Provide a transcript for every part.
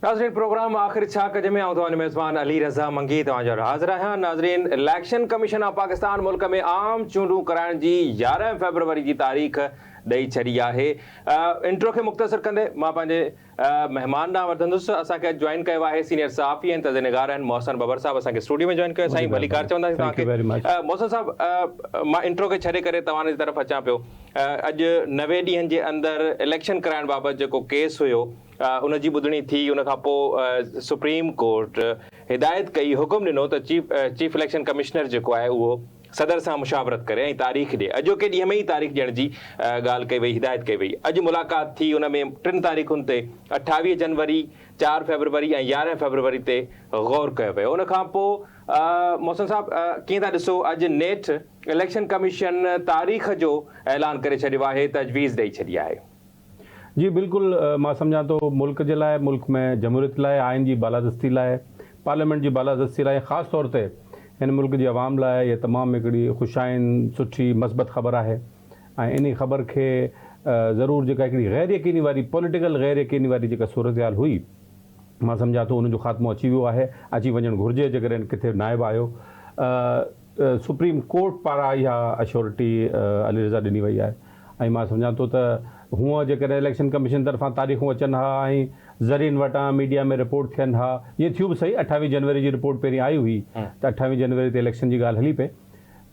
नाज़रीन प्रोग्राम आख़िर छा कजे में आऊं मेज़बान अली रज़ा मंगी तव्हांजो हाज़िर आहियां। नाज़रीन इलेक्शन कमीशन ऑफ पाकिस्तान मुल्क में आम चूंडूं कराइण जी 11 फरवरी जी तारीख़ ॾेई छॾी आहे। इंट्रो खे मुख़्तसर कंदे मां पंहिंजे महिमान ॾांहुं वधंदुसि। असांखे अॼु जॉइन कयो आहे सीनियर सहाफ़ी आहिनि, तज़निगार आहिनि मोहसिन बबर साहब असांखे स्टूडियो में जॉइन कयो। साईं भली कार चवंदासीं तव्हांखे। मोहसिन साहब, मां इंट्रो खे छॾे करे तव्हांजी तरफ़ अचां पियो। अॼु 90 ॾींहंनि जे अंदरि इलेक्शन कराइण बाबति जेको केस हुयो उनजी ॿुधणी थी, उन खां पोइ सुप्रीम कोर्ट हिदायत कई, हुकुम ॾिनो त चीफ इलेक्शन कमिश्नर जेको आहे उहो सदर सां मुशावरत करे ऐं तारीख़ ॾिए। अॼोके ॾींहं में ई तारीख़ ॾियण जी ॻाल्हि कई वई, हिदायत कई वई। अॼु मुलाक़ात थी, उन में 3 तारीख़ुनि ते 28 जनवरी, 4 फरवरी ऐं 11 फरवरी ते गौर कयो वियो। उन खां पोइ मोहसिन साहब कीअं था ॾिसो, अॼु नेठ इलेक्शन कमीशन तारीख़ जो ऐलान करे छॾियो आहे, तजवीज़ ॾेई छॾी आहे? जी बिल्कुलु, मां सम्झां थो मुल्क जे लाइ, मुल्क में जमहूरियत लाइ, आइन जी बालादस्ती लाइ, पार्लियामेंट जी बालादस्ती लाइ, ख़ासि तौर ते हिन मुल्क जी आवाम लाइ इहा तमामु हिकिड़ी ख़ुशाइन सुठी मस्बत ख़बर आहे। ऐं इन ख़बर खे ज़रूरु जेका हिकिड़ी गैर यकीनी वारी पॉलिटिकल गैर यकीनी वारी जेका सूरत हाल हुई, मां सम्झां थो उनजो ख़ात्मो अची वियो आहे, अची वञणु घुरिजे जेकॾहिं किथे नाइबु आयो। सुप्रीम कोर्ट पारां इहा अश्योरिटी अली रज़ा ॾिनी वई आहे। ऐं मां सम्झां थो त हूअं जेकॾहिं इलेक्शन कमीशन तरफ़ां तारीख़ूं अचनि हा ऐं ज़रियनि वटां मीडिया में रिपोर्ट थियनि हा, इहे थियूं बि सही। 28 जनवरी जी रिपोर्ट पहिरीं आई हुई त 28 जनवरी ते इलेक्शन जी ॻाल्हि हली पए,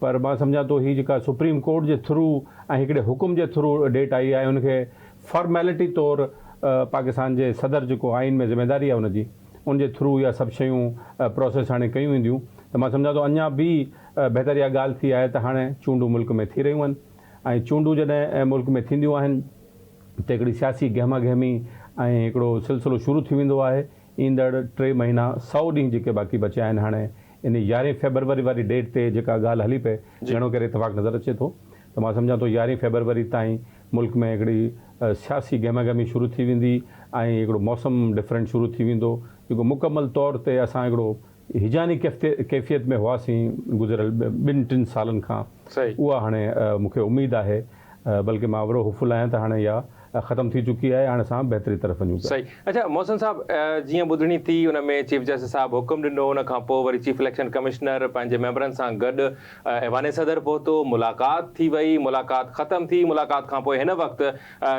पर मां सम्झां थो हीअ जेका सुप्रीम कोर्ट जे थ्रू ऐं हिकिड़े हुकुम जे थ्रू डेट आई आहे, उनखे फॉर्मेलिटी तौरु पाकिस्तान जे सदर जेको आइन में ज़िम्मेदारी आहे उनजी, उनजे थ्रू इहा सभु शयूं प्रोसेस हाणे कयूं वेंदियूं। त मां सम्झां थो अञा बि बहितर इहा ॻाल्हि थी आहे त हाणे चूंडूं मुल्क में थी रहियूं आहिनि। ऐं चूंडूं जॾहिं मुल्क में थींदियूं आहिनि त हिकिड़ी सियासी गहमा गहमी ऐं हिकिड़ो सिलसिलो शुरू थी वेंदो आहे। ईंदड़ 3 महीना 100 ॾींहं जेके बाक़ी बचिया आहिनि, हाणे इन 11 फरवरी वारी डेट ते जेका ॻाल्हि हली पए, घणो करे इतफ़ाक़ नज़र अचे थो। त मां सम्झां थो 11 फरवरी ताईं मुल्क में हिकिड़ी सियासी गहमा गहमी शुरू थी वेंदी ऐं हिकिड़ो मौसम डिफरेंट शुरू थी वेंदो, जेको मुकमल तौर ते असां हिकिड़ो हिजानी कैफ़ियत में हुआसीं गुज़िरियल 2-3 सालनि खां, उहा हाणे मूंखे उमेदु आहे, बल्कि मां वरो होपफुल आहियां त हाणे इहा ख़तम थी चुकी आहे। हाणे असां बहितरी तरफ़ वञूं। सही। अच्छा मोहसिन साहब, जीअं ॿुधणी थी उन में चीफ जस्टिस साहब हुकुम ॾिनो, उन खां पोइ वरी चीफ इलेक्शन कमिश्नर पंहिंजे मेंबरनि सां गॾु ऐवान सदर पहुतो, मुलाक़ात थी वई, मुलाक़ात ख़तम थी। मुलाक़ात खां पोइ हिन वक़्तु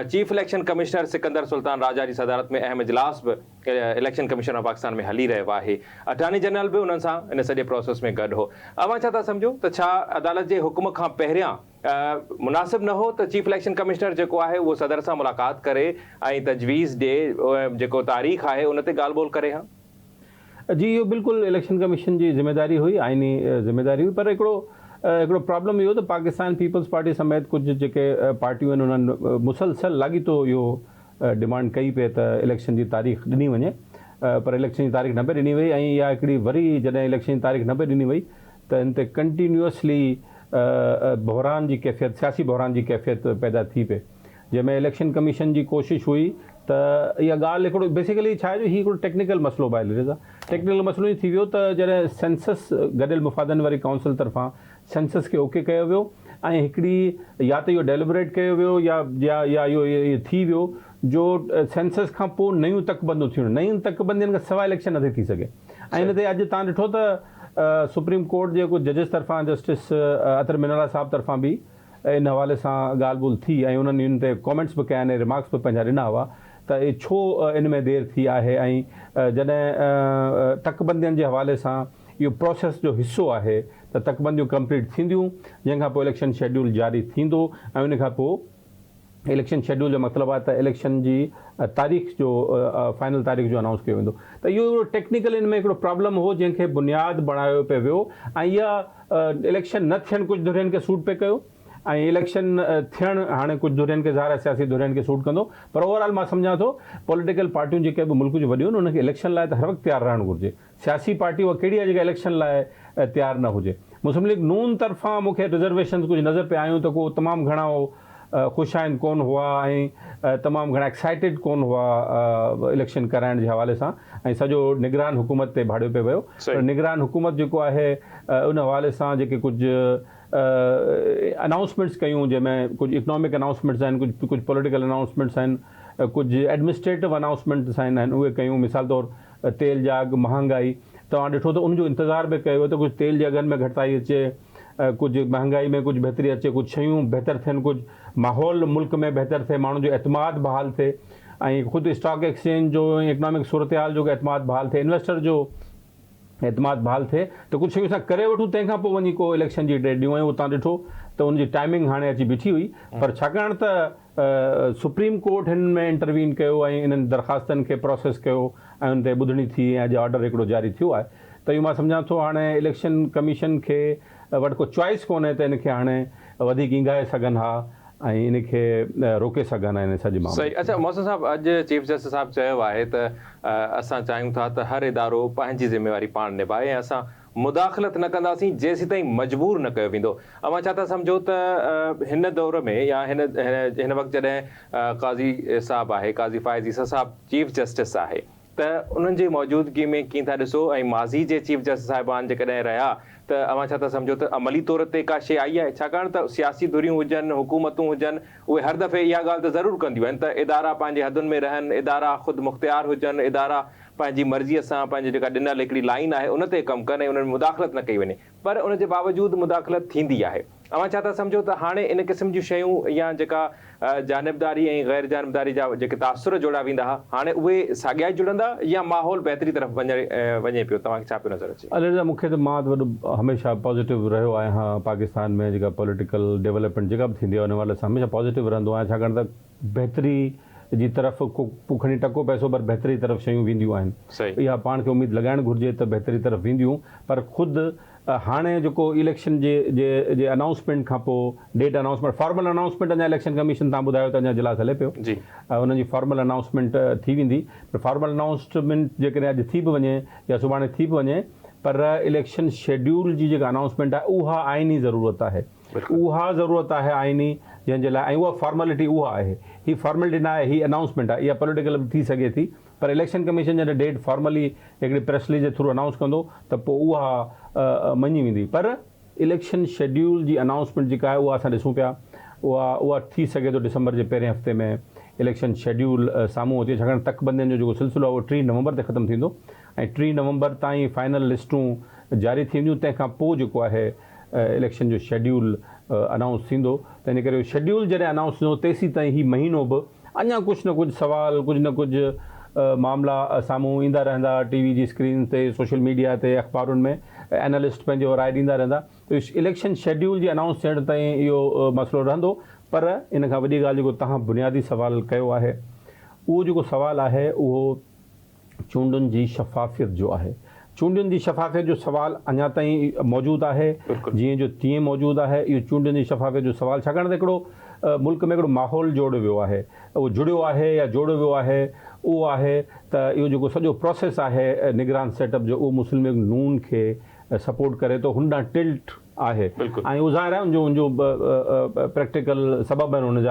chief election commissioner Sikandar Sultan Raja जी सदारत में अहम इजलास बि इलेक्शन कमीशन ऑफ पाकिस्तान में हली रहियो आहे। अटॉर्नी जनरल बि उन्हनि सां इन सॼे प्रोसेस में गॾु हो। अवां छा था सम्झो त छा अदालत जे हुकुम खां पहिरियां मुनासिब न हो त चीफ इलेक्शन कमिश्नर जेको आहे उहो सदर सां मुलाक़ात करे ऐं तजवीज़ ॾिए, जेको तारीख़ आहे उन ते ॻाल्हि ॿोल करे? हा जी, इहो बिल्कुलु इलेक्शन कमीशन जी ज़िम्मेदारी हुई, आइनी ज़िम्मेदारी हुई। पर हिकिड़ो प्रॉब्लम इहो त पाकिस्तान पीपल्स पार्टी समेत कुझु जेके पार्टियूं आहिनि उन्हनि मुसलसल लाॻीतो इहो डिमांड कई पए त इलेक्शन जी तारीख़ ॾिनी वञे, पर इलेक्शन जी तारीख़ न पई ॾिनी वई। ऐं इहा हिकिड़ी वरी जॾहिं इलेक्शन जी तारीख़ न पई ॾिनी वई त इन ते कंटिन्यूअसली बहरान जी कैफ़ियत, सियासी बहरान जी कैफ़ियत पैदा थी पए, जंहिंमें इलेक्शन कमीशन जी कोशिशि हुई त इहा ॻाल्हि हिकिड़ो बेसिकली छा आहे, हीअ हिकिड़ो टेक्निकल मसइलो आहे। टेक्निकल मसइलो ई थी वियो त जॾहिं सेंसस गॾियल मुफ़ादनि वारी काउंसिल तरफ़ां सेंसस खे ओके कयो वियो ऐं हिकिड़ी या त इहो डेलिबरेट कयो वियो या इहो थी वियो जो सेंसस खां पोइ नयूं तकबंदियूं थियूं, नयूं तकबंदियुनि खां सवाइ इलेक्शन नथी थी सघे। ऐं इन ते अॼु तव्हां ॾिठो त सुप्रीम कोर्ट जे कुझु जजिस तरफ़ां, जस्टिस अतर मिनरा साहब तरफ़ां बि इन हवाले सां ॻाल्हि ॿोल थी ऐं उन्हनि इन ते कॉमेंट्स बि कया आहिनि, रिमार्क्स बि पंहिंजा ॾिना हुआ त छो इन में देरि थी आहे। ऐं जॾहिं तकबंदियुनि जे हवाले सां इहो प्रोसेस जो हिसो आहे त तकबंदियूं कंप्लीट थींदियूं, जंहिंखां पोइ इलेक्शन शेड्यूल जारी थींदो ऐं उन खां पोइ इलेक्शन शेड्यूल जो मतिलबु आहे त इलेक्शन जी तारीख़ जो फाइनल तारीख़ जो अनाउंस कयो वेंदो। त इहो टेक्निकल इन में हिकिड़ो प्रॉब्लम हो जंहिंखे बुनियादु बणायो पियो वियो ऐं इहा इलेक्शन न थियणु कुझु धुरियुनि खे सूट पियो कयो ऐं इलेक्शन थियणु हाणे कुझु धुरियुनि खे ज़ाहिर सियासी धुरियुनि खे सूट कंदो। पर ओवरऑल मां सम्झां थो पॉलिटिकल पार्टियूं जेके बि मुल्क जूं वॾियूं आहिनि उनखे इलेक्शन लाइ त हर वक़्तु तयारु रहणु घुरिजे। सियासी पार्टी उहा कहिड़ी आहे जेका इलेक्शन लाइ तयारु न हुजे। मुस्लिम लीग नून तरफ़ां मूंखे रिज़र्वेशन कुझु नज़र पिया आहियूं त को तमामु घणा ख़ुशाइन कोन हुआ ऐं तमामु घणा एक्साइटेड कोन हुआ इलेक्शन कराइण जे हवाले सां ऐं सॼो निगरान हुकूमत ते भाड़ियो पियो वियो। पर निगरान हुकूमत जेको आहे उन हवाले सां जेके कुझु अनाउंसमेंट्स कयूं, जंहिंमें कुझु इकनॉमिक अनाउंसमेंट्स आहिनि, कुझु पॉलिटिकल अनाउंसमेंट्स आहिनि, कुझु एडमिनिस्ट्रेटिव अनाउंसमेंट्स आहिनि उहे कयूं। मिसाल तौरु तेल जा अघु महांगाई तव्हां ॾिठो त उनजो इंतज़ारु बि कयो त कुझु तेल जे अघनि में घटिताई अचे, कुझु महांगाई में कुझु बहितरी अचे, कुझु शयूं बहितर थियनि, कुझु माहौल मुल्क में बहितर थिए, माण्हुनि जो एतमाद बहाल थिए ऐं ख़ुदि स्टॉक एक्सचेंज जो इकनॉमिक सूरत हाल जो एतमाद बहाल थिए, इन्वेस्टर जो एतमाद बहाल थिए त कुझु शयूं असां करे वठूं, तंहिंखां पोइ वञी को इलेक्शन जी डेट ॾियूं। ऐं उतां ॾिठो त उनजी टाइमिंग हाणे अची बीठी हुई, पर छाकाणि त सुप्रीम कोर्ट हिन में इंटरवीन कयो ऐं इन्हनि दरख़्वास्तनि खे प्रोसेस कयो ऐं उन ते ॿुधणी थी ऐं अॼु ऑर्डर हिकिड़ो जारी थियो आहे, त इहो मां सम्झां थो हाणे इलेक्शन कमीशन खे वटि को चॉइस कोन्हे त इनखे हाणे वधीक ईंगाए सघनि हा ऐं इनखे रोके सघनि हिन सॼे मामले। सही। अच्छा मौसूम साहब, अॼु चीफ जस्टिस साहब चयो आहे त असां चाहियूं था त हर इदारो पंहिंजी ज़िम्मेवारी पाण निभाए ऐं असां मुदाख़लत न कंदासीं जेसीं ताईं मजबूर न कयो वेंदो। अवां छा था सम्झो त हिन दौर में या हिन वक़्तु जॾहिं काज़ी साहब आहे, काज़ी फ़ाइज़ ईसा साहब चीफ जस्टिस आहे, त उन्हनि जी मौजूदगी में कीअं था ॾिसो ऐं माज़ी जे चीफ जस्टिस साहिबान जेकॾहिं रहिया त अवां छा था सम्झो त अमली तौर ते का शइ आई आहे? छाकाणि त सियासी धुरियूं हुजनि, हुकूमतूं हुजनि, उहे हर दफ़े इहा ॻाल्हि त ज़रूरु कंदियूं आहिनि त इदारा पंहिंजे हदुनि में रहनि, इदारा ख़ुदि मुख़्तियार हुजनि, इदारा पंहिंजी मर्ज़ीअ सां पंहिंजी जेका ॾिनल हिकिड़ी लाइन आहे उन ते कमु कनि ऐं उन्हनि मुदाख़लत न कई वञे, पर उनजे बावजूदि मुदाख़लत थींदी आहे। अवां छा था सम्झो त हाणे इन क़िस्म जूं शयूं या जेका जानिबदारी ऐं ग़ैर जानिबदारी जा जेके तासुर जोड़ा वेंदा हुआ, हाणे उहे साॻिया जुड़ंदा या माहौल बहितरी तरफ़ वञे पियो? तव्हांखे छा पियो नज़र अचे? अले मूंखे त मां त वॾो हमेशह पॉज़िटिव रहियो आहियां। पाकिस्तान में जेका पॉलिटिकल डेवलपमेंट जेका बि थींदी आहे उन वाले सां हमेशह पॉज़िटिव रहंदो आहियां, छाकाणि त बहितरी जी तरफ़ को खणी टको पैसो पर बहितरी तरफ़ शयूं वेंदियूं आहिनि। इहा पाण खे उमेदु लॻाइणु घुरिजे त बहितरी तरफ़ वेंदियूं, पर ख़ुदि हाणे जेको इलेक्शन जे अनाउंसमेंट खां पोइ डेट अनाउंसमेंट, फॉर्मल अनाउंसमेंट अञा इलेक्शन कमीशन तव्हां ॿुधायो त अञा इजलास हले पियो, उनजी फॉर्मल अनाउंसमेंट थी वेंदी। पर फॉर्मल अनाउंसमेंट जेकॾहिं अॼु थी बि वञे या सुभाणे थी बि वञे, पर इलेक्शन शेड्यूल जी जेका अनाउंसमेंट आहे उहा आइनी ज़रूरत आहे, उहा ज़रूरत आहे आइनी, जंहिंजे लाइ ऐं उहा फॉर्मेलिटी उहा आहे। हीअ फॉर्मेलिटी न आहे, हीअ अनाउंसमेंट आहे, इहा पॉलिटिकल बि थी सघे थी, पर इलेक्शन कमीशन जॾहिं डेट फॉर्मली हिकिड़ी प्रेस रिलीज जे थ्रू अनाउंस कंदो त पोइ उहा मञी वेंदी। पर इलेक्शन शेड्यूल जी अनाउंसमेंट जेका आहे उहा असां ॾिसूं पिया, उहा थी सघे थो दिसंबर जे पहिरें हफ़्ते में इलेक्शन शेड्यूल साम्हूं अचे, छाकाणि तकबंदियुनि जो जेको सिलसिलो आहे उहो 3 नवंबर ते ख़तमु थींदो ऐं 3 नवंबर ताईं फाइनल लिस्टूं जारी थींदियूं, तंहिंखां पोइ जेको आहे इलेक्शन जो शेड्यूल अनाउंस थींदो। त इन करे शेड्यूल जॾहिं अनाउंस थींदो तेसीं ताईं हीउ महीनो बि अञा कुझु न कुझु सवाल, कुझु न कुझु मामला साम्हूं ईंदा रहंदा, टीवी जी स्क्रीन ते, सोशल मीडिया ते, अख़बारुनि में एनालिस्ट पंहिंजो राय ॾींदा रहंदा। त इलेक्शन शेड्यूल जी अनाउंस थियण ताईं इहो मसइलो रहंदो। पर इन खां वॾी ॻाल्हि जेको तव्हां बुनियादी सुवाल कयो आहे, उहो जेको सुवाल आहे उहो चूंडुनि जी शफ़ाफ़ियत जो आहे। चूंडुनि जी शफ़ाफ़ियत जो सुवाल अञा ताईं मौजूदु आहे, जीअं जो तीअं मौजूदु आहे। इहो चूंडुनि जी शफ़ाफ़ियत जो सुवाल, छाकाणि त हिकिड़ो मुल्क में हिकिड़ो माहौल जोड़ियो वियो आहे, उहो जुड़ियो आहे या जोड़ियो वियो आहे, उहो आहे त इहो जेको सॼो प्रोसेस आहे निगरान सेटअप जो, उहो मुस्लिम लीग नून खे सपोर्ट करे थो, हुन ॾांहुं टिल्ट आहे ऐं उहो ज़ाहिर आहे उनजो प्रैक्टिकल सबब आहिनि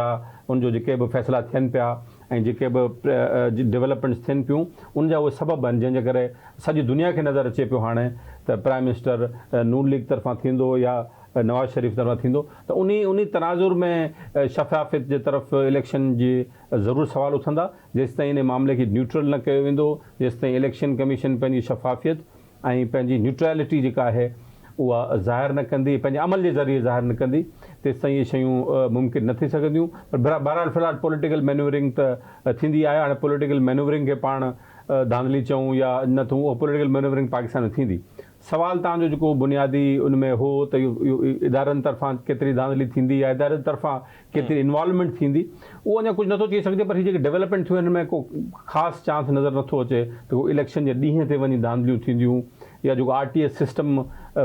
उनजो जेके बि फ़ैसिला थियनि पिया ऐं जेके बि डेवलपमेंट्स थियनि पियूं उनजा उहे सबब आहिनि, जंहिंजे करे सॼी दुनिया खे नज़र अचे पियो हाणे त प्राइम मिनिस्टर नून लीग तरफ़ां थींदो या नवाज़ शरीफ़ तरफ़ां थींदो। त उन तनाज़ुर में शफ़ाफ़ियत जे तरफ़ इलेक्शन जी ज़रूरु सवाल उथंदा। जेसि ताईं इन मामले खे न्यूट्रल न कयो वेंदो, जेसि ताईं इलेक्शन कमीशन पंहिंजी शफ़ाफ़ियत ऐं पंहिंजी न्यूट्रलिटी जेका आहे उहा ज़ाहिर न कंदी, पंहिंजे अमल जे ज़रिए ज़ाहिर न कंदी, तेसि ताईं इहे शयूं मुमकिन न थी सघंदियूं। पर बहरहाल फ़िलहाल पॉलिटिकल मैन्यूवरिंग त थींदी आहे। हाणे पॉलिटिकल मैन्यूवरिंग खे पाण धांधली चऊं या न चऊं, उहा पॉलिटिकल मैन्यूवरिंग पाकिस्तान में थींदी। सवाल तव्हांजो जेको बुनियादी उन में हो त इहो इदारनि तरफ़ां केतिरी धांधली थींदी या इदारनि तरफ़ां केतिरी इन्वॉल्वमेंट थींदी, उहो अञा कुझु नथो थी सघे। पर हीअ जेके डेवलपमेंट थियूं हिन में को ख़ासि चांस नज़र नथो अचे त को इलेक्शन जे ॾींहं ते वञी धांधलियूं थींदियूं या जेको RTS सिस्टम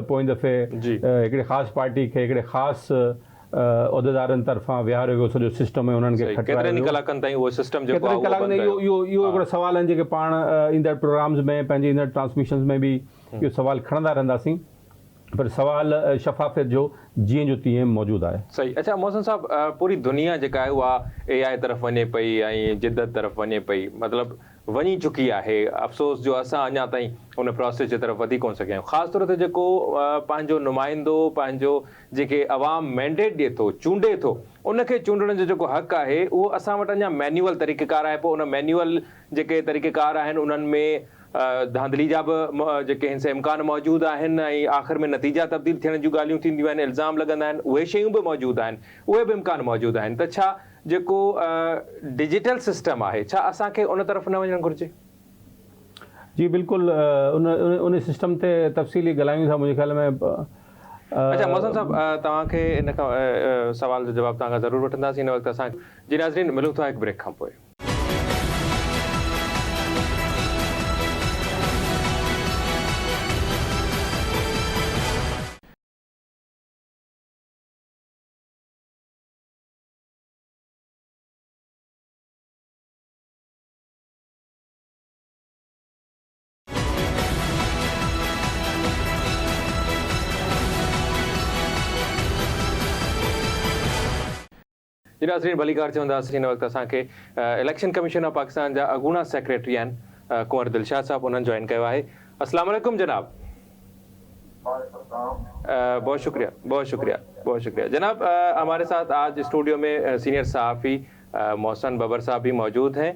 पोइ दफ़े हिकिड़े ख़ासि पार्टी खे हिकिड़े ख़ासि उहिदेदारनि तरफ़ां विहारियो वियो सॼो सिस्टम ऐं उन्हनि खे केतिरनि कलाकनि ताईं उहो सिस्टम जेको आहे इहो हिकिड़ो सवाल आहिनि जेके पाण ईंदड़ प्रोग्राम्स में पंहिंजे ईंदड़ ट्रांसमिशन्स में बि इहो सवाल खणंदा रहंदासीं। पर सवाल शफाफियत जो जीअं जो तीअं मौजूदु आहे। सही। अच्छा मोहसिन साहब, पूरी दुनिया जेका आहे उहा AI तरफ़ वञे पई ऐं जिद्दत तरफ़ वञे पई, मतिलबु वञी चुकी आहे। अफ़सोस जो असां अञा ताईं उन प्रोसेस जे तरफ़ वधी कोन सघिया आहियूं। ख़ासि तौर ते जेको पंहिंजो नुमाइंदो, पंहिंजो जेके अवाम मैंडेट ॾिए थो, चूंडे थो, उनखे चूंडण जो जेको हक़ आहे उहो असां वटि अञा मैन्युअल तरीक़ेकार आहे। पोइ उन मैन्युअल जेके तरीक़ेकार आहिनि उन्हनि में धांधली जा बि जेके हिन से इम्कान मौजूदु आहिनि ऐं आख़िर में नतीजा तब्दील थियण जूं ॻाल्हियूं थींदियूं आहिनि, इल्ज़ाम लॻंदा आहिनि, उहे शयूं बि मौजूदु आहिनि, उहे बि इम्कान मौजूदु आहिनि। त छा जेको डिजिटल सिस्टम आहे, छा असांखे उन तरफ़ न वञणु घुरिजे? जी बिल्कुलु, उन सिस्टम ते तफ़सीली ॻाल्हायूं था। मुंहिंजे ख़्याल में अच्छा मोहसिन साहब, तव्हांखे इन खां सवाल जो जवाबु तव्हां खां ज़रूरु वठंदासीं। हिन वक़्तु असां जी नाज़रीन मिलूं था हिकु ब्रेक खां पोइ। जी नाज़रीन, भलीकार चवंदासीं। हिन वक़्तु असांखे इलेक्शन कमीशन ऑफ पाकिस्तान जा अॻूणा सेक्रेटरी आहिनि कुंवर दिलशाद साहब, उन्हनि जॉइन कयो आहे। अस्सलाम वालेकुम जनाब। बहुत शुक्रिया, बहुत शुक्रिया, बहुत शुक्रिया जनाब। हमारे साथ आज स्टूडियो में सीनियर सहाफ़ी मोहसिन बबर साहब भी मौजूद हैं।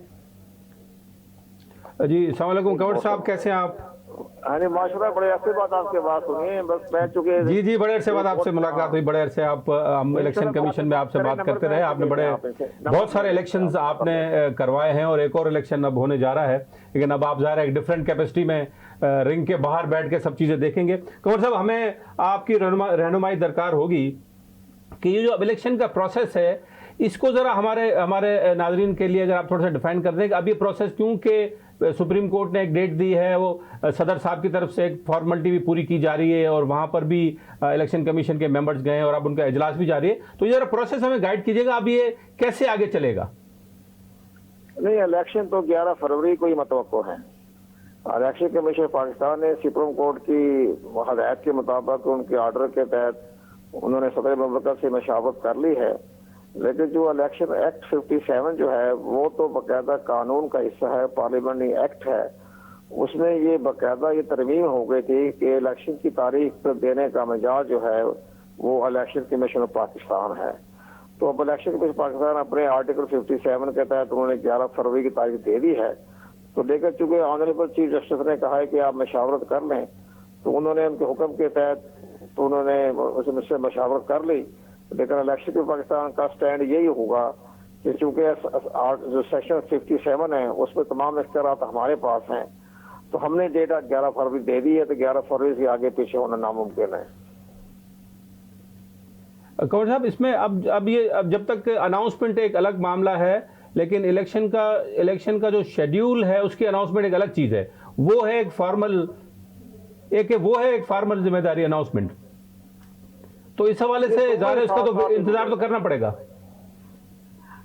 जी अस्सलाम वालेकुम कंवर साहब, कैसे हैं आप? हाँ जी माशाल्लाह, बड़े अरसे बाद आपके बात सुनी। बस मैं चुके जी बड़े अरसे बाद आपसे मुलाकात हुई। बड़े अरसे हम इलेक्शन कमीशन में आपसे बात करते रहे। आपने बहुत सारे इलेक्शंस आपने करवाए हैं और एक और इलेक्शन अब होने जा रहा है, लेकिन अब आप ज़ाहिर है एक डिफरेंट कैपेसिटी में रिंग के बाहर बैठ के सब चीज़ें देखेंगे। कंवर साहब, हमें आपकी रहनुमाई दरकार होगी कि ये जो इलेक्शन का प्रोसेस है इसको ज़रा हमारे नाजरीन के लिए अगर आप थोड़ा सा डिफाइन कर दें कि अब ये प्रोसेस, क्योंकि सुप्रीम कोर्ट ने एक डेट दी है, वो सदर साहब की तरफ से एक फॉर्मेलिटी भी पूरी की जा रही है और वहाँ पर भी इलेक्शन कमीशन के मेंबर्स गए और अब उनका इजलास भी जारी है, तो ये ज़रा प्रोसेस हमें गाइड कीजिएगा, अब ये कैसे आगे चलेगा? नहीं, इलेक्शन तो 11 फरवरी को ही मतवक्को है। इलेक्शन कमीशन पाकिस्तान ने सुप्रीम कोर्ट की हदायत के मुताबिक उनके ऑर्डर के तहत उन्होंने सदर मुमलकत से मशावरत कर ली है, लेकिन जो इलेक्शन एक्ट 57 जो है वो तो बाकायदा कानून का हिस्सा है, पार्लियामेंट्री एक्ट है। उसमें ये बाकायदा ये तरमीम हो गई थी कि इलेक्शन की तारीख देने का मिजाज जो है वो इलेक्शन कमीशन ऑफ पाकिस्तान है। तो अब इलेक्शन कमीशन पाकिस्तान अपने आर्टिकल 57 के तहत उन्होंने 11 फरवरी की तारीख दे दी है। तो लेकर चूंकि ऑनरेबल चीफ जस्टिस ने कहा है कि आप मशावरत कर लें, तो उन्होंने उनके हुक्म के तहत तो उन्होंने उससे मशावरत कर ली। लेकिन इलेक्शन के पाकिस्तान का स्टैंड यही होगा कि चूंकि जो सेक्शन 57 है उसमें तमाम इख्तियारात हमारे पास हैं, तो हमने डेट 11 फरवरी दे दी है, तो 11 फरवरी से आगे पीछे होना नामुमकिन है। कंवर साहब, इसमें अब जब तक अनाउंसमेंट एक अलग मामला है, लेकिन इलेक्शन का जो शेड्यूल है उसकी अनाउंसमेंट एक अलग चीज़ है। वो है एक फॉर्मल जिम्मेदारी अनाउंसमेंट। तो इस हवाले से ज़ाहिर इसका तो इंतजार तो करना पड़ेगा।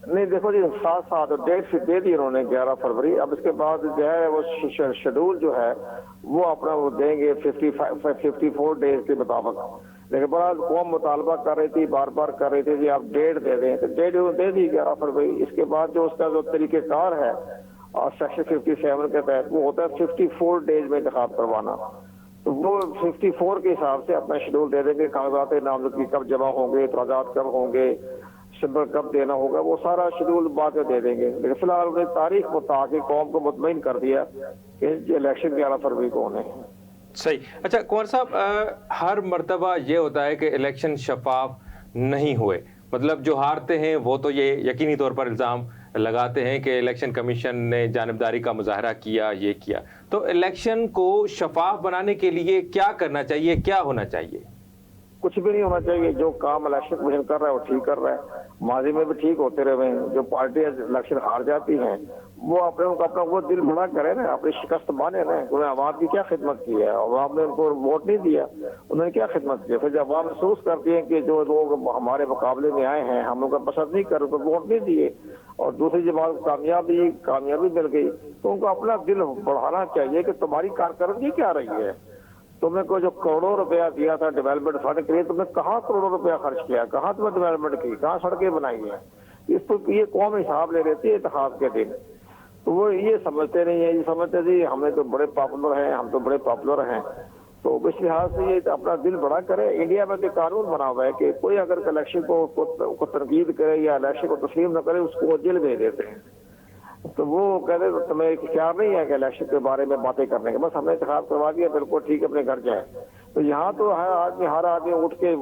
नहीं देखो जी, साथ साथ डेट दे दी उन्होंने 11 फरवरी। अब इसके बाद जो है वो शेड्यूल जो है वो अपना वो देंगे 54 डेज के मुताबिक। लेकिन बड़ा कौम मुतालबा कर रही थी, बार बार कर रही थी जी आप डेट दे दें, तो डेट दे दी 11 फरवरी। इसके बाद जो उसका जो तरीक़ेकार है और सेक्शन 57 के तहत वो होता है 54 डेज में इंतखाब करवाना। तो वो 54 के हिसाब से अपना शेड्यूल दे देंगे, कागजात नामजदगी कब जमा होंगे, तराजात कब होंगे, सिंबल कब देना होगा, वो सारा शेड्यूल बाद में दे देंगे। लेकिन फिलहाल उन्हें तारीख बता के कौम को मुतमईन कर दिया कि इलेक्शन 11 फरवरी को होने हैं। सही। अच्छा कुंवर साहब, हर मर्तबा ये होता है कि इलेक्शन शफाफ नहीं हुए, मतलब जो हारते हैं वो तो ये यकीनी तौर पर इल्ज़ाम लगाते हैं कि इलेक्शन कमीशन ने जानिबदारी का मुजाहरा किया, ये किया। तो इलेक्शन को शफाफ बनाने के लिए क्या करना चाहिए, क्या होना चाहिए? कुछ भी नहीं होना चाहिए। जो काम इलेक्शन कमीशन कर रहा है वो ठीक कर रहा है, माजी में भी ठीक होते रहे। जो पार्टी इलेक्शन हार जाती हैं वो अपना वो दिल बड़ा करे ना, अपनी शिकस्त माने ना। उन्होंने आवाम की क्या खिदमत की है, आवाम ने उनको वोट नहीं दिया, उन्होंने क्या खिदमत की। फिर जब आवाम महसूस करती है कि जो लोग हमारे मुकाबले में आए हैं हम उनका पसंद नहीं कर, तो वोट नहीं दिए और दूसरी जमात कामयाबी मिल गई, तो उनको अपना दिल बढ़ाना चाहिए कि तुम्हारी कारकर्दगी क्या रही है, तुमने को जो करोड़ों रुपया दिया था डेवलपमेंट फंड के लिए, तुमने कहाँ करोड़ों रुपया खर्च किया, कहाँ तुमने डेवलपमेंट की, कहाँ सड़कें बनाई है? इस पर ये कौम हिसाब ले लेती है इंतखाब के दिन। तो वो ये समझते नहीं है, ये समझते जी हमें तो बड़े पॉपुलर हैं, हम तो बड़े पॉपुलर हैं। तो इस लिहाज से ये अपना दिल बड़ा करे। इंडिया में तो कानून बना हुआ है कि कोई अगर इलेक्शन को तनकीद करे या इलेक्शन को तस्लीम न करे, उसको जेल भेज देते हैं। तो वो कहते तो तुम्हें इख्तियार नहीं है कि इलेक्शन के बारे में बातें करने के, बस हमने इंतखाब करवा दिया, बिल्कुल ठीक है, अपने घर जाए। तो यहाँ तो हर आदमी उठ के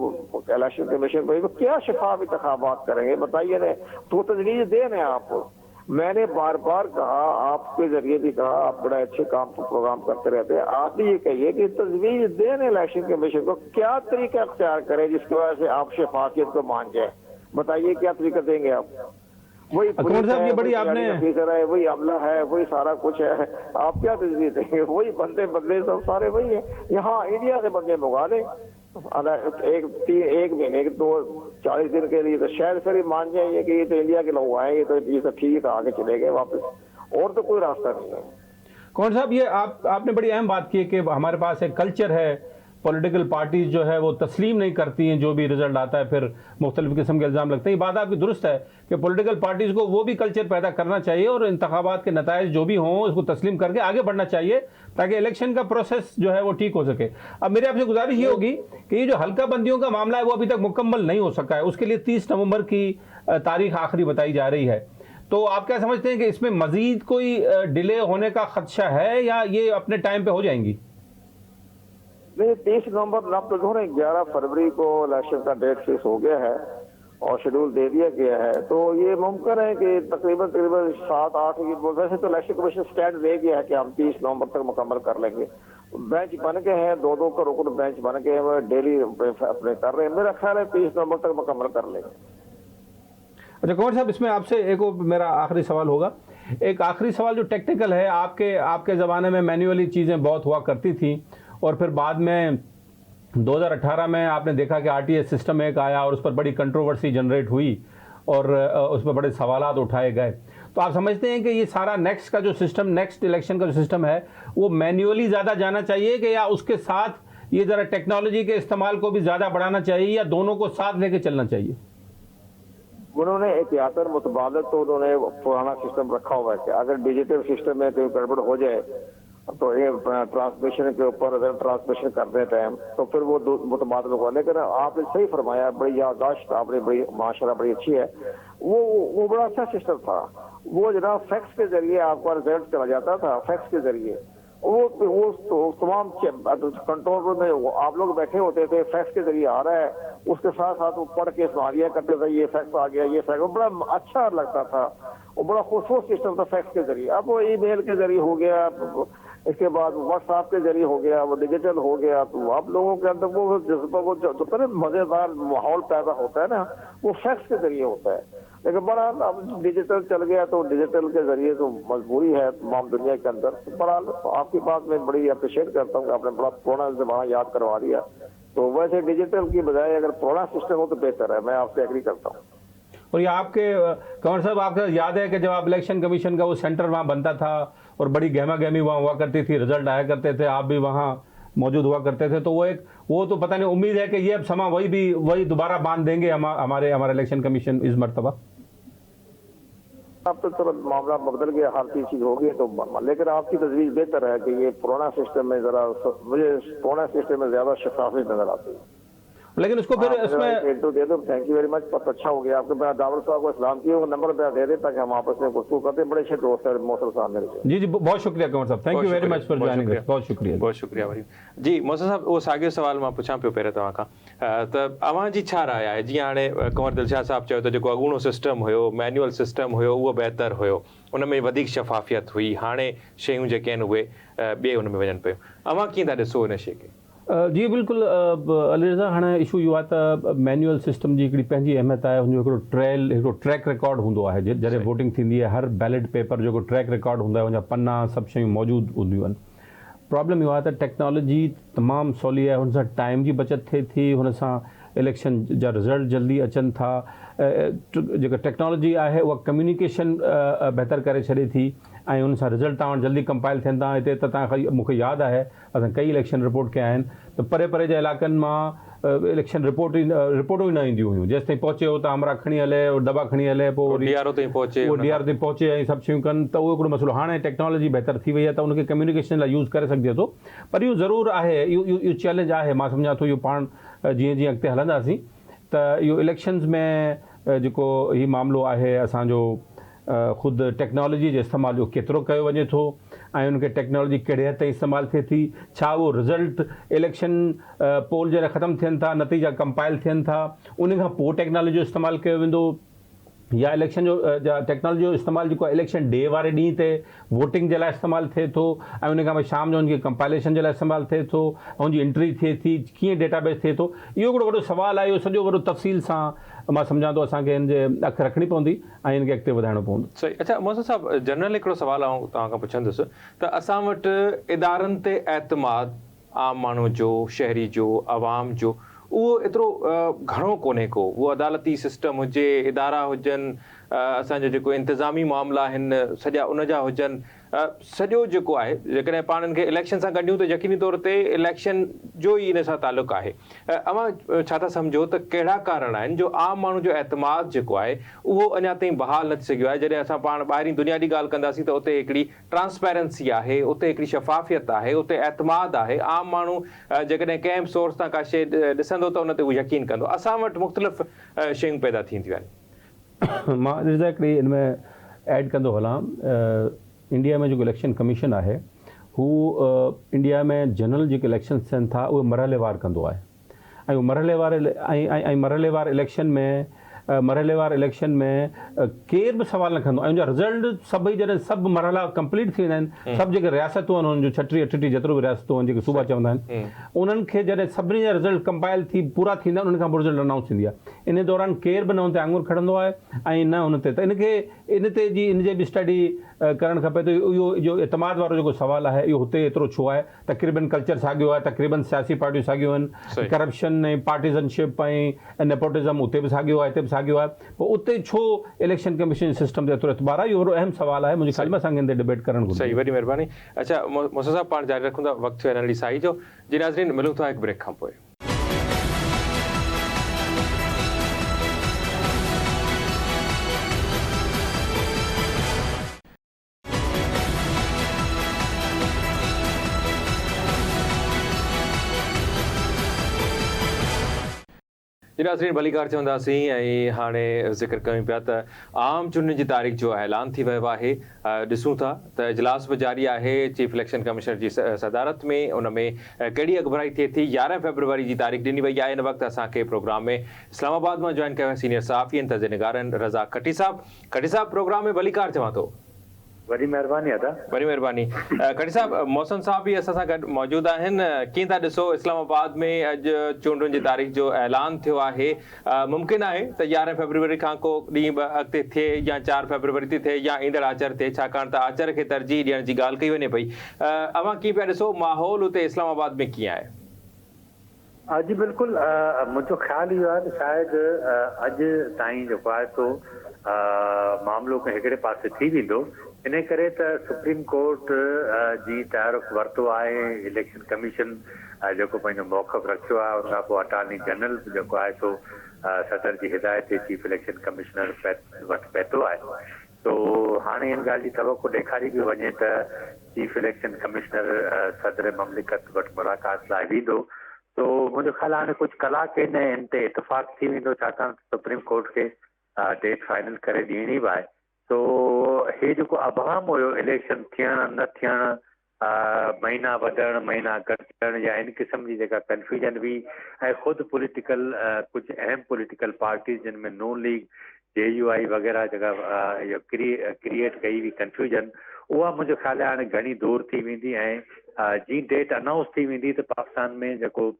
इलेक्शन कमीशन को क्या शफाफ इंतखाबात करेंगे बताइए ना? तो तजवीज दें आप। मैंने बार बार कहा, आपके जरिए भी कहा, आप बड़ा अच्छे काम प्रोग्राम करते रहते हैं, आप भी ये कहिए कि तजवीज दें इलेक्शन कमीशन को, क्या तरीका अख्तियार करें जिसकी वजह से आप शफाफियत को मान जाए। बताइए क्या तरीका देंगे आप? वही ऑफिसर है, वही अमला है, वही सारा कुछ है, आप क्या तजवीज देंगे? वही बंदे सब सारे वही है। यहाँ इंडिया से बंदे मंगा लें एक महीने के 40 दिन के लिए, तो शायद फिर मान जाइए कि ये तो इंडिया के लोग आए, ये तो ठीक है, आगे चले गए वापस, और तो कोई रास्ता नहीं है। कौन साहब, ये आपने बड़ी अहम बात की है कि हमारे पास एक कल्चर है, पॉलिटिकल पार्टीज जो है वो तस्लीम नहीं करती हैं जो भी रिजल्ट आता है, फिर मुख्तलिफ किस्म के इल्ज़ाम लगते हैं। ये बात आपकी दुरुस्त है कि पॉलिटिकल पार्टीज को वो भी कल्चर पैदा करना चाहिए और इंतखाबात के नताइज जो भी हों उसको तस्लीम करके आगे बढ़ना चाहिए ताकि इलेक्शन का प्रोसेस जो है वो ठीक हो सके। अब मेरी आपसे गुजारिश ये होगी कि ये जो हल्का बंदियों का मामला है वो अभी तक मुकम्मल नहीं हो सका है, उसके लिए 30 नवंबर की तारीख आखिरी बताई जा रही है। तो आप क्या समझते हैं कि इसमें मजीद कोई डिले होने का खदशा है या ये अपने टाइम पे हो जाएंगी? नहीं, 30 नवंबर ना तो जो है 11 फरवरी को इलेक्शन का डेट फिक्स हो गया है और शेड्यूल दे दिया गया है। तो ये मुमकिन है कि तकरीबन 7-8 की, वैसे तो इलेक्शन कमीशन स्टैंड दे गया है कि हम 30 नवंबर तक मुकम्मल कर लेंगे। बेंच बन गए हैं, 2-2 का रुकन बेंच बन गए हैं, डेली अपने कर रहे हैं। मेरा ख्याल है 30 नवंबर तक मुकम्मल कर लेंगे। अच्छा कौन साहब, इसमें आपसे एक मेरा आखिरी सवाल होगा, एक आखिरी सवाल जो टेक्निकल है। आपके ज़माने में मैन्युअली चीज़ें बहुत हुआ करती थी और फिर बाद में 2018 में आपने देखा कि आरटीएस सिस्टम एक आया और उस पर बड़ी कंट्रोवर्सी जनरेट हुई और उस पर बड़े सवालात उठाए गए। तो आप समझते हैं कि ये सारा नेक्स्ट का जो सिस्टम, नेक्स्ट इलेक्शन का जो सिस्टम है वो मैन्युअली ज़्यादा जाना चाहिए कि या उसके साथ ये ज़रा टेक्नोलॉजी के इस्तेमाल को भी ज़्यादा बढ़ाना चाहिए या दोनों को साथ लेके चलना चाहिए? उन्होंने एहतियातन मुतबादल तो उन्होंने पुराना सिस्टम रखा हुआ है कि अगर डिजिटल सिस्टम में कोई गड़बड़ हो जाए तो ये ट्रांसमिशन के ऊपर अगर ट्रांसमिशन करते टाइम तो फिर वो मुतबादल होगा। लेकिन आपने सही फरमाया, बड़ी याददाश्त आपने, बड़ी माशाल्लाह बड़ी अच्छी है। वो बड़ा अच्छा सिस्टम था। वो जनाब फैक्स के जरिए आपका रिजल्ट चला जाता था, फैक्स के जरिए। वो तमाम कंट्रोल रूम में आप लोग बैठे होते थे, फैक्स के जरिए आ रहा है, उसके साथ साथ वो पढ़ के सुना दिया करते थे, ये फैक्स आ गया, ये फैक्स, बड़ा अच्छा लगता था। वो बड़ा खूबसूरत सिस्टम था फैक्स के जरिए। अब वो ईमेल के जरिए हो गया, इसके बाद व्हाट्सएप के जरिए हो गया, वो डिजिटल हो गया। तो आप लोगों के अंदर वो जज्बा, वो जो मजेदार माहौल पैदा होता है ना, वो फैक्स के जरिए होता है। लेकिन बड़ा अब डिजिटल चल गया तो डिजिटल के जरिए तो मजबूरी है तमाम दुनिया के अंदर। बड़ा आपकी बात में बड़ी अप्रिशिएट करता हूँ कि आपने बड़ा पुराना जमाना याद करवा दिया। तो वैसे डिजिटल की बजाय अगर पुराना सिस्टम हो तो बेहतर है, मैं आपसे एग्री करता हूँ। और ये आपके कंवर साहब, आपको याद है कि जब आप इलेक्शन कमीशन का वो सेंटर वहाँ बनता था और बड़ी गहमा गहमी वहाँ हुआ करती थी, रिजल्ट आया करते थे, आप भी वहाँ मौजूद हुआ करते थे, तो वो तो पता नहीं, उम्मीद है कि ये अब समा वही दोबारा बांध देंगे हमारे इलेक्शन कमीशन इस मरतबा। अब तो चलो मामला बदल गया, हर चीज हो गई तो, लेकिन आपकी तजवीज बेहतर है कि ये पुराना सिस्टम में जरा, मुझे पुराना सिस्टम में ज्यादा शफाफियत नजर आती है। लेकिन उसको फिर इसमें एक तो दे दो, थैंक यू वेरी मच, बहुत अच्छा हो गया। आपके मैं दावर साहब को सलाम किया, नंबर पे दे दे ताकि हम आपस में गुफ्तगू करते हैं। बड़े अच्छे दोस्त है मौसम साहब मेरे। जी बहुत शुक्रिया Kanwar Sahab, thank you very much for joining us. बहुत शुक्रिया वरी जी। मौसम साहब, वो साॻियो सवाल मां पुछां पियो पहिरियों तव्हां खां, त अव्हां जी छा राय आहे? जीअं हाणे कंवर दिलशाद साहब चयो त जेको अॻूणो सिस्टम हुयो, मैनुअल सिस्टम हुयो, उहो बहितर हुयो, उन में वधीक शफ़ाफ़ियत हुई। हाणे शयूं जेके आहिनि उहे ॿिए हुन में वञनि पियूं। अव्हां कीअं था ॾिसो हिन शइ खे? जी बिल्कुलु अली रज़ा, हाणे इशू इहो आहे त मैनुअल सिस्टम जी हिकिड़ी पंहिंजी अहमियत आहे, हुनजो हिकिड़ो ट्रैक रिकॉर्ड हूंदो आहे। जॾहिं वोटिंग थींदी आहे, हर बैलेट पेपर जेको ट्रैक रिकॉर्ड हूंदो आहे, हुनजा पन्ना सभु शयूं मौजूदु हूंदियूं आहिनि। प्रॉब्लम इहो आहे त टेक्नोलॉजी तमामु सवली आहे, हुन सां टाइम जी बचत थिए थी, हुन सां इलेक्शन जा रिज़ल्ट जल्दी अचनि था। जेका टेक्नोलॉजी आहे उहा कम्युनिकेशन बहितर करे छॾे थी ऐं उन सां रिज़ल्ट तव्हां वटि जल्दी कंपाइल थियनि था। हिते त तव्हां मूंखे यादि आहे असां कई इलेक्शन रिपोर्ट कया आहिनि त परे परे जे इलाइक़नि मां इलेक्शन रिपोर्टूं ई न ईंदियूं हुयूं। जेसि ताईं पहुचे हो त अमरा खणी हले, दॿा खणी हले, पोइ वरी DRO ताईं पहुचे, उहो DRO ताईं पहुचे ऐं सभु शयूं कनि, त उहो हिकिड़ो मसइलो। हाणे टेक्नोलॉजी बहितर थी वई आहे त उनखे कम्युनिकेशन लाइ यूज़ करे सघिजे थो, पर इहो ज़रूरु आहे, इहो चैलेंज आहे। मां सम्झां थो इहो पाण जीअं जीअं अॻिते हलंदासीं त इहो इलेक्शन्स में जेको हीउ मामिलो आहे असांजो ख़ुदि टेक्नोलॉजी जे इस्तेमाल जो केतिरो कयो वञे थो ऐं उनखे टेक्नोलॉजी कहिड़े हद ताईं इस्तेमालु थिए थी, छा उहो रिज़ल्ट इलेक्शन पोल जॾहिं ख़तमु थियनि था, नतीजा कंपाइल थियनि था, उन खां पोइ टेक्नोलॉजी जो इस्तेमालु कयो वेंदो, या इलेक्शन जो टेक्नोलॉजी जो इस्तेमालु जेको आहे इलेक्शन डे वारे ॾींहं ते वोटिंग जे लाइ इस्तेमालु थिए थो ऐं उन खां पोइ शाम जो उनखे कंपाइलेशन जे लाइ इस्तेमालु थिए थो, हुनजी एंट्री थिए थी, कीअं डेटाबेस थिए थो। इहो हिकिड़ो वॾो सुवालु आहे। इहो सॼो वॾो तफ़सील सां मां सम्झां थो असांखे हिन जे अखि रखणी पवंदी ऐं हिनखे अॻिते वधाइणो पवंदो। सही। अच्छा मोहसिन साहब, जनरल हिकिड़ो सुवालु आउं तव्हां खां पुछंदुसि त असां वटि इदारनि ते एतमाद आम माण्हू जो, शहरी जो, आवाम जो, उहो एतिरो घणो कोन्हे को। उहो अदालती सिस्टम हुजे, इदारा हुजनि, असांजो जेको इंतिज़ामी मामला आहिनि सॼा उनजा हुजनि, सॼो जेको आहे जेकॾहिं पाणनि खे इलेक्शन सां गॾियूं त यकीनी तौर ते इलेक्शन जो ई इन सां तालुक़ु आहे। अवां छा था सम्झो त कहिड़ा कारण आहिनि जो आम माण्हू जो एतमाद जेको आहे उहो अञा ताईं बहाल न थी सघियो आहे? जॾहिं असां पाण ॿाहिरीं दुनिया जी ॻाल्हि कंदासीं त उते हिकिड़ी ट्रांसपेरेंसी आहे, उते हिकिड़ी शफ़ाफ़ियत आहे, उते एतमाद आहे। आम माण्हू जेकॾहिं कंहिं बि सोर्स तां का शइ ॾिसंदो त उन ते उहो यकीन कंदो। असां वटि मुख़्तलिफ़ शयूं पैदा थींदियूं आहिनि। मां हिकिड़ी हिन में ऐड कंदो हलां। इंडिया में जेको इलेक्शन कमीशन आहे हू इंडिया में जनरल जेके इलेक्शन थियनि था उहे मरहलेवार कंदो आहे ऐं उहो मरहलेवार इलेक्शन में केर बि सवाल न कंदो ऐं उनजा रिज़ल्ट सभई जॾहिं सभु मरहला कंप्लीट थी वेंदा आहिनि, सभु जेके रियासतूं आहिनि उन्हनि जो 36 38 जेतिरो बि रियासतूं आहिनि जेके सूबा चवंदा आहिनि, उन्हनि खे जॾहिं सभिनी जा रिज़ल्ट कंपाइल थी पूरा थींदा आहिनि, उन खां पोइ रिज़ल्ट अनाउंस थींदी आहे। इन दौरान केर बि न हुन ते आङुर खणंदो आहे ऐं न हुन ते। त इन ते बि स्टडी करणु खपे त इहो जो एतमाद वारो जेको सुवालु आहे इहो हुते एतिरो छो आहे। तक़रीबन कल्चर साॻियो आहे, तक़रीबन सियासी पार्टियूं साॻियूं आहिनि, करप्शन ऐं पार्टिज़नशिप ऐं नेपोटिज़म उते बि साॻियो आहे, हिते बि साॻियो आहे, पोइ उते छो इलेक्शन कमीशन सिस्टम ते एतिरो एतबार आहे? इहो वॾो अहम सुवालु आहे। मुंहिंजी ख़ाली मां असांखे हिन ते डिबेट करणु घुरिजे। सही, वॾी महिरबानी। अच्छा मोहसिन साहब, पाण जारी रखूं था, वक़्तु थियो आहे साई जो। जी नाज़रीन, मिलूं था हिकु ब्रेक खां पोइ। जी नाज़रीन, भलीकार चवंदासीं ऐं हाणे ज़िक्र कयूं पिया त आम चूंडनि जी तारीख़ जो ऐलान थी वियो आहे। ॾिसूं था त इजलास बि जारी आहे चीफ इलेक्शन कमिशनर जी सदारत में। उन में कहिड़ी अॻुभराई थिए थी, 11 फरवरी जी तारीख़ ॾिनी वई आहे। इन वक़्तु असांखे प्रोग्राम में इस्लामाबाद मां जॉइन कयो आहे सीनियर सहाफ़ी आहिनि तज़ निगारनि रज़ा खटी साहब। खटी साहब, प्रोग्राम में भलीकार चवां थो। वॾी महिरबानी अदा। वॾी महिरबानी। खटी साहब, मोहसिन साहब बि असां सां गॾु मौजूदु आहिनि। कीअं था ॾिसो, इस्लामाबाद में अॼु चूंडुनि जी तारीख़ जो ऐलान थियो आहे। मुमकिन आहे त 11 फरवरी खां को ॾींहुं ॿ अॻिते थिए या 4 फरवरी थी थिए या ईंदड़ आचर थिए, छाकाणि त आचर खे तरजीह ॾियण जी ॻाल्हि कई वञे पई। अवां कीअं पिया ॾिसो, माहौल उते इस्लामाबाद में कीअं आहे? जी बिल्कुलु, मुंहिंजो ख़्यालु इहो आहे त शायदि अॼु ताईं जेको आहे सो मामिलो हिकिड़े पासे थी वेंदो। इन करे त सुप्रीम कोर्ट जी तयारुख वरितो आहे। इलेक्शन कमीशन जेको पंहिंजो मौक़िफ़ रखियो आहे, उन खां पोइ अटॉर्नी जनरल जेको आहे सो सदर जी हिदायत ते चीफ इलेक्शन कमिश्नर वटि पहुतो आहे। तो हाणे हिन ॻाल्हि जी तवको ॾेखारी बि वञे त चीफ इलेक्शन कमिश्नर सदर ममलिकत वटि मुलाक़ात लाइ वेंदो। तो मुंहिंजो ख़्यालु आहे हाणे कुझु कलाक हिन ते इतफ़ाक़ थी वेंदो, छाकाणि सुप्रीम कोर्ट खे डेट फाइनल करे ॾियणी बि आहे। तो हे जेको अभाम हुयो इलेक्शन थियणु न थियणु, महीना वधणु महीना घटि थियणु, या इन क़िस्म जी जेका कंफ्यूजन हुई ऐं ख़ुदि पॉलिटिकल कुझु अहम पॉलिटिकल पार्टीज़ जिन में नून लीग, JUI वग़ैरह जेका इहो क्रिएट कई हुई कंफ्यूजन, उहा मुंहिंजो ख़्यालु आहे हाणे घणी दूरि थी वेंदी ऐं जीअं डेट अनाउंस थी वेंदी त पाकिस्तान में जेको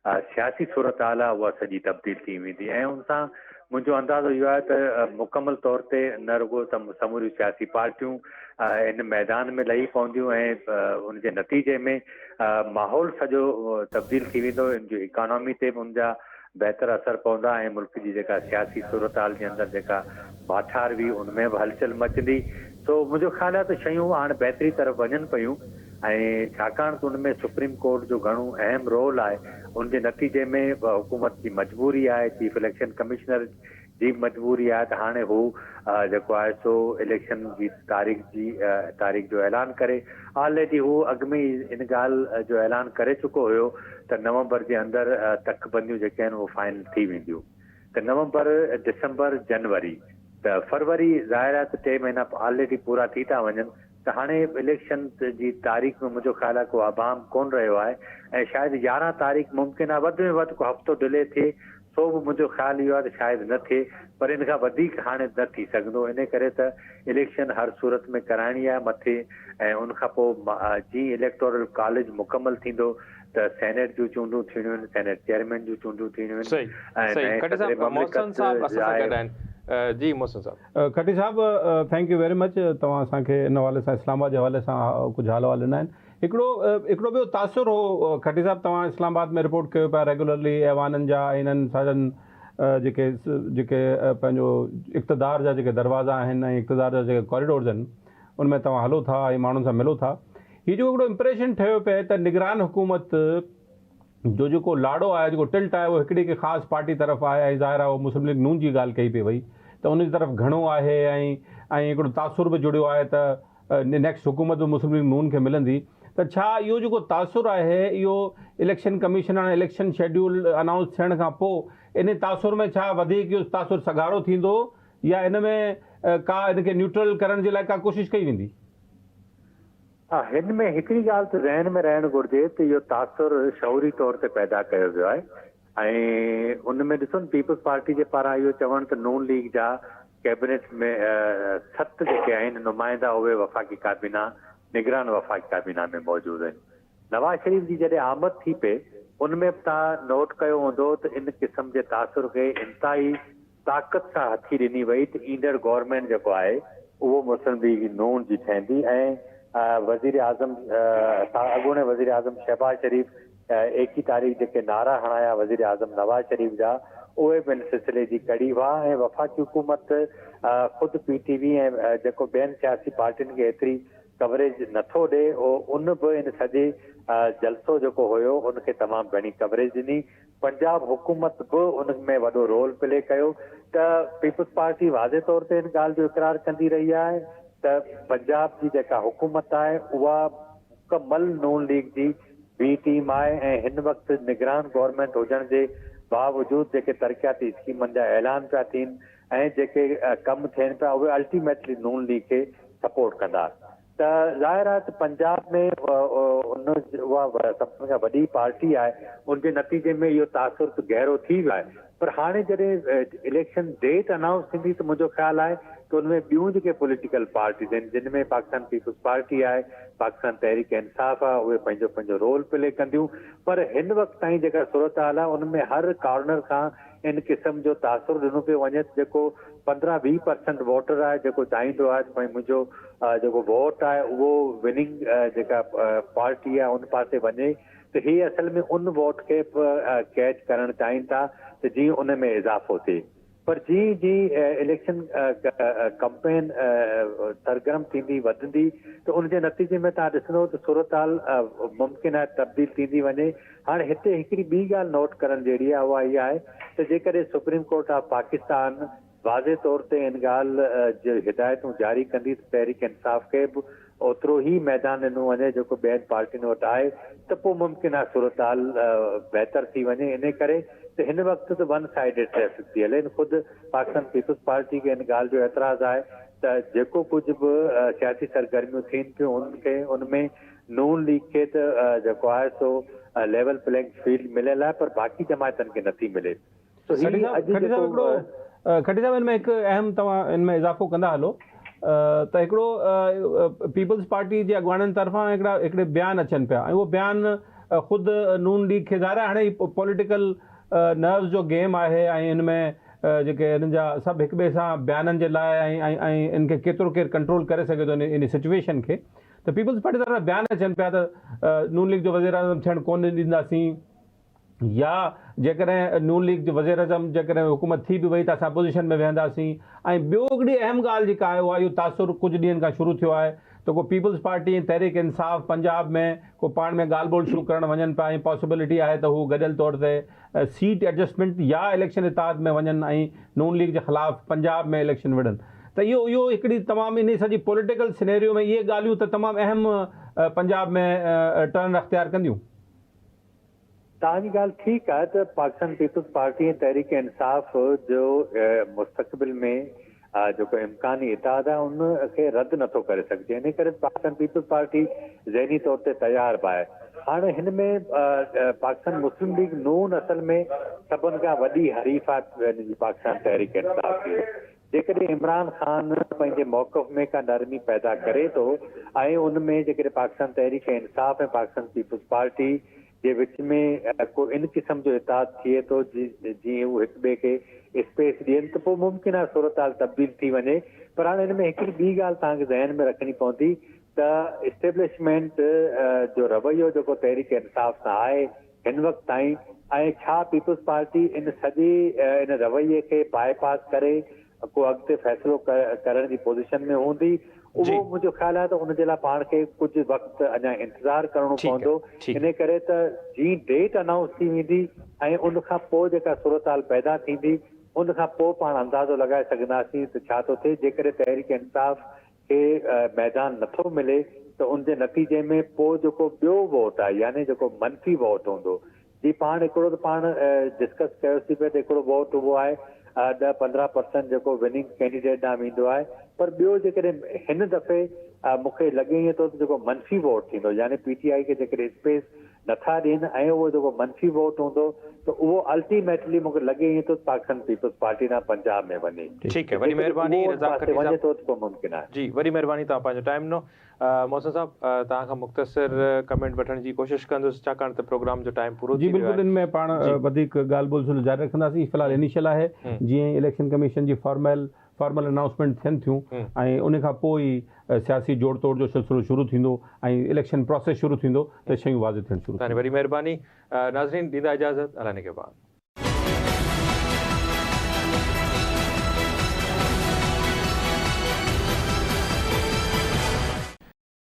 सियासी सूरत हाल आहे उहा सॼी तब्दील थी वेंदी। ऐं उन सां मुंहिंजो अंदाज़ो इहो आहे त मुकमल तौर ते न रुॻो समूरियूं सियासी पार्टियूं इन मैदान में लही पवंदियूं ऐं उनजे नतीजे में माहौल सॼो तब्दील थी वेंदो। इन जो इकोनॉमी ते बि उनजा बहितर असर पवंदा ऐं मुल्क जी जेका सियासी सूरत हाल जे अंदरि जेका बाठार हुई उनमें बि हलचल मचंदी। सो मुंहिंजो ख़्यालु आहे त शयूं हाणे बहितरी तरफ़ वञनि पियूं ऐं छाकाणि त उनमें सुप्रीम कोर्ट जो घणो अहम रोल आहे। उनजे नतीजे में हुकूमत जी मजबूरी आहे, चीफ इलेक्शन कमिश्नर जी मजबूरी आहे त हाणे हू जेको आहे सो इलेक्शन जी तारीख़ जो ऐलान करे। ऑलरेडी हू अॻु में ई इन ॻाल्हि जो ऐलान करे चुको हुयो त नवंबर जे अंदरि तकबंदियूं जेके आहिनि उहे फाइनल थी वेंदियूं। त नवंबर, दिसंबर, जनवरी त फरवरी ज़ाहिर आहे त 3 महीना ऑलरेडी पूरा थी था वञनि। त हाणे इलेक्शन जी तारीख़ में मुंहिंजो ख़्यालु आहे को आबाम कोन रहियो आहे ऐं शायदि 11 तारीख़ मुमकिन आहे वधि में वधि को हफ़्तो डिले थिए। सो बि मुंहिंजो ख़्यालु इहो आहे त शायदि न थिए, पर इन खां वधीक हाणे न थी सघंदो। इन करे त इलेक्शन हर सूरत में कराइणी आहे मथे ऐं उनखां पोइ जीअं इलेक्टोरल कॉलेज मुकमल थींदो त सेनेट जूं चूंडूं थींदियूं आहिनि, सेनेट चेयरमैन जूं चूंडूं थींदियूं सही सही खटी साहब मोहसिन साहब असां सां गॾु आहिनि। जी मोहसिन साहब। खटी साहब थैंक यू वेरी मच। तव्हां असांखे इन हवाले सां इस्लामाबाद जे हवाले सां कुझु हाल ॾिना आहिनि। हिकिड़ो ॿियो तासुर हो खटी साहब, तव्हां इस्लामाबाद में रिपोर्ट कयो पिया रेगुलरली ऐवाननि जा इन्हनि सारनि जेके पंहिंजो इक़्तिदार जा जेके दरवाज़ा आहिनि ऐं इक़्तिदार जा जेके कॉरिडोर्स आहिनि उनमें तव्हां हलो था ऐं माण्हुनि सां मिलो था। हीअ जो हिकिड़ो इम्प्रेशन ठहियो पिए त निगरान हुकूमत जो जेको लाड़ो आहे, जेको टिल्ट आहे, उहो हिकिड़ी ख़ासि पार्टी तरफ़ आहे ऐं ज़ाहिर आहे उहो मुस्लिम लीग नून जी ॻाल्हि कई पई वई त उनजी तरफ़ घणो आहे ऐं हिकिड़ो तासुर बि जुड़ियो आहे त नेक्स्ट हुकूमत बि मुस्लिम लीग नून खे मिलंदी। त छा इहो जेको तासुर आहे इहो इलेक्शन कमीशन हाणे इलेक्शन शेड्यूल अनाउंस थियण खां पोइ इन तासुर में छा वधीक इहो तासुर सगारो थींदो या इन में का इनखे न्यूट्रल करण जे लाइ का कोशिशि कई वेंदी? हा, हिन में हिकिड़ी ॻाल्हि त ज़हन में रहणु घुरिजे त इहो तासुर शौरी तौर ते पैदा कयो वियो आहे ऐं उन में ॾिसो न पीपल्स पार्टी जे पारां इहो चवणु त नून लीग जा कैबिनेट में 7 जेके आहिनि नुमाइंदा उहे वफ़ाक़ी काबीना निगरान वफ़ाक़ी काबीना में मौजूदु आहिनि। नवाज़ शरीफ़ जी जॾहिं आमद थी पए उनमें बि तव्हां नोट कयो हूंदो त इन क़िस्म जे तासुर खे इंतिहाई ताक़त सां हथी ॾिनी वई त ईंदड़ गवर्नमेंट जेको आहे उहो मुस्लिम लीग नून जी ठहंदी ऐं वज़ीर आज़म अॻूणे वज़ीर आज़म शहबाज शरीफ़ 21 तारीख़ जेके नारा हणाया वज़ीर आज़म नवाज़ शरीफ़ जा उहे बि इन सिलसिले जी कड़ी हुआ ऐं वफ़ाक़ी हुकूमत ख़ुदि PTV ऐं जेको ॿियनि सियासी पार्टियुनि खे एतिरी कवरेज नथो ॾे उन बि इन सॼे जलसो जेको हुयो उनखे तमामु घणी कवरेज ॾिनी। पंजाब हुकूमत बि उन में वॾो रोल प्ले कयो त पीपल्स पार्टी वाज़े तौर ते इन ॻाल्हि जो इक़रार कंदी रही आहे त पंजाब जी जेका हुकूमत आहे उहा मुकमल नून लीग जी बी टीम आहे ऐं हिन वक़्तु निगरान गवर्नमेंट हुजण जे बावजूदि जेके तरक़ियाती स्कीमनि जा ऐलान पिया थियनि ऐं जेके कमु थियनि पिया उहे अल्टीमेटली नून लीग खे सपोर्ट कंदा। त ज़ाहिर आहे त पंजाब में उहा सभिनी खां वॾी पार्टी आहे, उनजे नतीजे में इहो तासुर गहरो थी वियो आहे। पर हाणे जॾहिं इलेक्शन डेट अनाउंस थींदी त मुंहिंजो ख़्यालु आहे त उनमें ॿियूं जेके पॉलिटिकल पार्टीज़ आहिनि जिन में पाकिस्तान पीपल्स पार्टी आहे, पाकिस्तान तहरीक इंसाफ़ आहे, उहे पंहिंजो पंहिंजो रोल प्ले कंदियूं। पर हिन वक़्तु ताईं जेका सूरत हाल आहे उनमें हर कॉर्नर खां इन क़िस्म जो तासुर ॾिनो पियो वञे जेको 15-20% वोटर आहे जेको चाहींदो आहे त भई मुंहिंजो जेको वोट आहे उहो विनिंग जेका पार्टी आहे उन पासे वञे त हीअ असल में उन वोट खे कैच करणु चाहिनि था त जीअं उन में इज़ाफ़ो थिए। पर जीअं जीअं इलेक्शन कंपेन सरगर्म थींदी वधंदी त उनजे नतीजे में तव्हां ॾिसंदो त सूरत हाल मुमकिन आहे तब्दील थींदी वञे। हाणे हिते हिकिड़ी ॿी ॻाल्हि नोट करण जहिड़ी आहे उहा इहा आहे त जेकॾहिं सुप्रीम कोर्ट ऑफ पाकिस्तान वाज़े तौर ते इन ॻाल्हि जी हिदायतूं जारी कंदी त तहरीक इंसाफ़ खे बि ओतिरो ई मैदान ॾिनो वञे जेको ॿियनि पार्टियुनि वटि आहे त पोइ मुमकिन आहे सूरत हाल बहितर थी वञे। इन करे त हिन वक़्तु त वन साइडेड ट्रैफिक थी हले। ख़ुदि पाकिस्तान पीपल्स पार्टी खे इन ॻाल्हि जो एतिराज़ आहे त जेको कुझु बि सियासी सरगर्मियूं थियनि पियूं उनखे उनमें नून लीग खे त जेको आहे सो लेवल प्लेइंग फील्ड मिलियल आहे पर बाक़ी जमायतनि खे नथी मिले। खटी साहब इनमें हिकु अहम तव्हां इनमें इज़ाफ़ो कंदा हलो त हिकिड़ो पीपल्स पार्टी जे अॻुवाणनि तरफ़ां हिकिड़े बयान अचनि पिया ऐं उहो बयान ख़ुदि नून लीग खे ज़ाहिर आहे हाणे पॉलिटिकल नर्व्स जो गेम आहे ऐं इनमें जेके हिननि जा सभु हिक ॿिए सां बयाननि जे लाइ ऐं इनखे केतिरो केरु कंट्रोल करे सघे थो इन सिचुएशन खे त पीपल्स पार्टी तरफ़ां बयान अचनि पिया त नून लीग जो वज़ीर आज़म थियणु कोन ॾींदासीं या जेकॾहिं नून लीग जो वज़ीर अज़म जेकॾहिं हुकूमत थी बि वई त असां पोज़ीशन में वेहंदासीं। ऐं ॿियो हिकिड़ी अहम ॻाल्हि जेका आहे उहा इहो तासुर कुझु ॾींहंनि खां शुरू थियो आहे त को पीपल्स पार्टी ऐं तहरीक इंसाफ़ पंजाब में को पाण में ॻाल्हि ॿोल शुरू करणु वञनि पिया ऐं पॉसिबिलिटी आहे त हू गॾियल तौर ते सीट एडजस्टमेंट या इलेक्शन इताद में वञनि ऐं नून लीग जे ख़िलाफ़ु पंजाब में इलेक्शन विढ़नि। त इहो हिकिड़ी तमामु इन सॼी पॉलिटिकल सिनेरियो में इहे ॻाल्हियूं त तमामु अहम पंजाब में टर्न अख़्तियार कंदियूं। तव्हांजी ॻाल्हि ठीकु आहे त पाकिस्तान पीपल्स पार्टी ऐं तहरीक इंसाफ़ जो मुस्तक़बिल में जेको इम्कानी इताद आहे उनखे रद्द नथो करे सघिजे। इन करे पाकिस्तान पीपल्स पार्टी ज़हनी तौर ते तयारु बि आहे। हाणे हिन में पाकिस्तान मुस्लिम लीग नून असल में सभिनि खां वॾी हरीफ़ आहे पाकिस्तान तहरीक इंसाफ़ जी। जेकॾहिं इमरान ख़ान पंहिंजे मौक़िफ़ में का नरमी पैदा करे थो ऐं उन में जेकॾहिं पाकिस्तान तहरीक इंसाफ़ ऐं पाकिस्तान पीपल्स पार्टी जे विच में को इन क़िस्म जो इताद थिए थो जीअं उहे हिक ॿिए खे स्पेस ॾियनि त पोइ मुमकिन आहे सूरत हाल तब्दील थी वञे। पर हाणे हिन में हिकिड़ी ॿी ॻाल्हि तव्हांखे ज़हन में रखणी पवंदी त इस्टेब्लिशमेंट जो रवैयो जेको तहरीक इंसाफ़ सां आहे हिन वक़्तु ताईं ऐं छा पीपल्स पार्टी इन सॼे इन रवैये खे बाईपास करे को अॻिते फ़ैसिलो करण जी पोज़ीशन में हूंदी, उहो मुंहिंजो ख़्यालु आहे त उनजे लाइ पाण खे कुझु वक़्तु अञा इंतज़ारु करणो पवंदो। इन करे त जीअं डेट अनाउंस थी वेंदी ऐं उन खां पोइ जेका सूरत हाल पैदा थींदी उन खां पोइ पाण अंदाज़ो लॻाए सघंदासीं त छा थो थिए। जेकॾहिं तहरीक इंसाफ़ खे मैदान नथो मिले त उनजे नतीजे में पोइ जेको ॿियो वोट आहे यानी जेको मनफ़ी वोट हूंदो, जी पाण हिकिड़ो त पाण डिस्कस कयोसीं पिया त हिकिड़ो वोट उहो आहे 10-15% जेको विनिंग कैंडिडेट ॾांहुं वेंदो आहे। पर ॿियो जेकॾहिं हिन दफ़े मूंखे लॻे ईअं थो त जेको मनफ़ी वोट थींदो यानी PTI खे जेकॾहिं स्पेस नथा ॾियनि ऐं उहो जेको मनफ़ी वोट हूंदो त उहो अल्टीमेटली मूंखे लॻे ईअं थो पाकिस्तान पीपल्स पार्टी ॾांहुं पंजाब में वञे। ठीकु आहे, वॾी महिरबानी वञे थो त पोइ मुमकिन आहे। जी वॾी महिरबानी, तव्हां पंहिंजो टाइम ॾिनो। मोहसिन साहब तव्हां खां मुख़्तसिर कमेंट वठण जी कोशिशि कंदुसि छाकाणि त प्रोग्राम जो टाइम पूरो जी बिल्कुलु। इन में पाण वधीक ॻाल्हि ॿोल जारी रखंदासीं। फ़िलहालु इनिशियल आहे, जीअं इलेक्शन कमीशन जी फॉर्मल अनाउंसमेंट थियनि थियूं ऐं उन खां पोइ ई सियासी जोड़ तोड़ जो सिलसिलो शुरू थींदो ऐं इलेक्शन प्रोसेस शुरू थींदो त शयूं वाज़िह थियणु शुरू। वॾी महिरबानी। नाज़रीन, ॾींदा इजाज़त, अलाने के बाद।